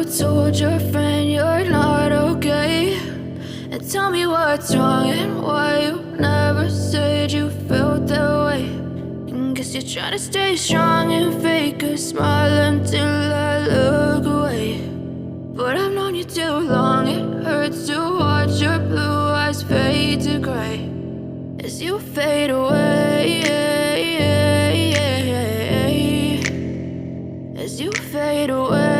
told your friend you're not okay? And tell me what's wrong and why you never said you felt that way. And guess you're trying to stay strong and fake a smile until I look away. But I've known you too long, it hurts to watch your blue eyes fade to gray as you fade away, as you fade away.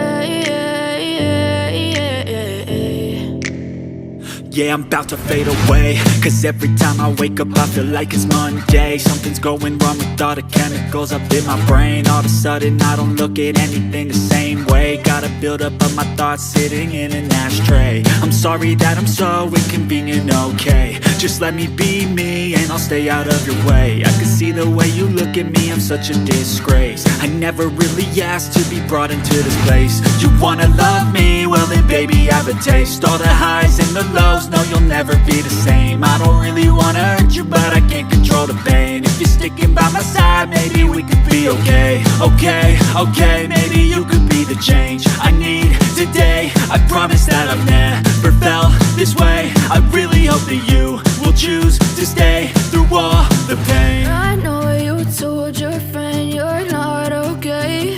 Yeah, I'm about to fade away, cause every time I wake up I feel like it's Monday. Something's going wrong with all the chemicals up in my brain. All of a sudden I don't look at anything the same way. Got a buildup of my thoughts sitting in an ashtray. I'm sorry that I'm so inconvenient, okay? Just let me be me and I'll stay out of your way. I can see the way you look at me, I'm such a disgrace. I never really asked to be brought into this place. You wanna love me? Well then baby I have a taste. All the highs and the lows, no, you'll never be the same. I don't really wanna hurt you, but I can't control the pain. If you're sticking by my side, maybe we could be okay. Okay, maybe you could be the change I need today. I promise that I've never felt this way. I really hope that you will choose to stay through all the pain. I know you told your friend you're not okay.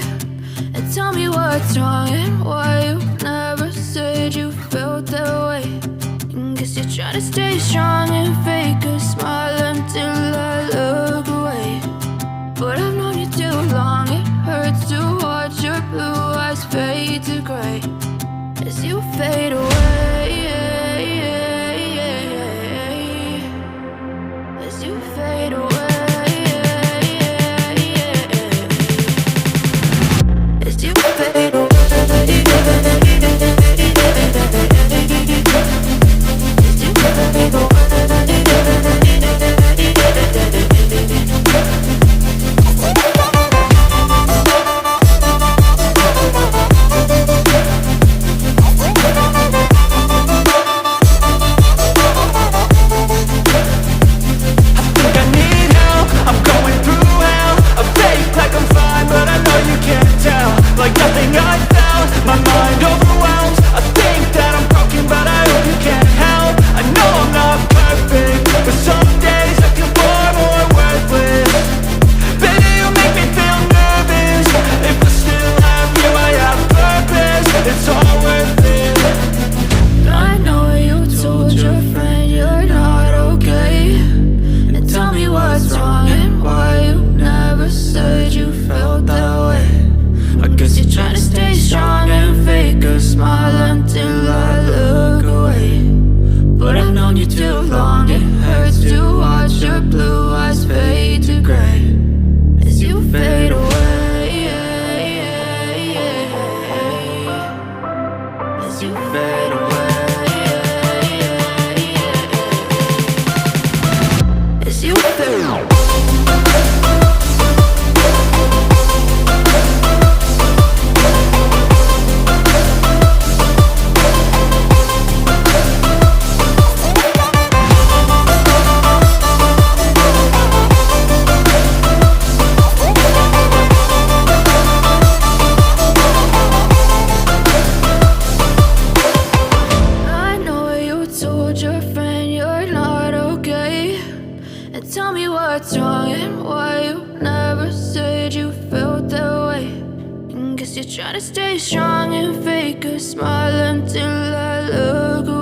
And tell me what's wrong and why you never said you felt that way. Guess you're trying to stay strong and fake a smile until I look away. But I've known you too long, it hurts to watch your blue eyes fade to gray as you fade away, as you fade away, as you fade away. Tell me what's wrong and why you never said you felt that way. And guess you're trying to stay strong and fake a smile until I look away.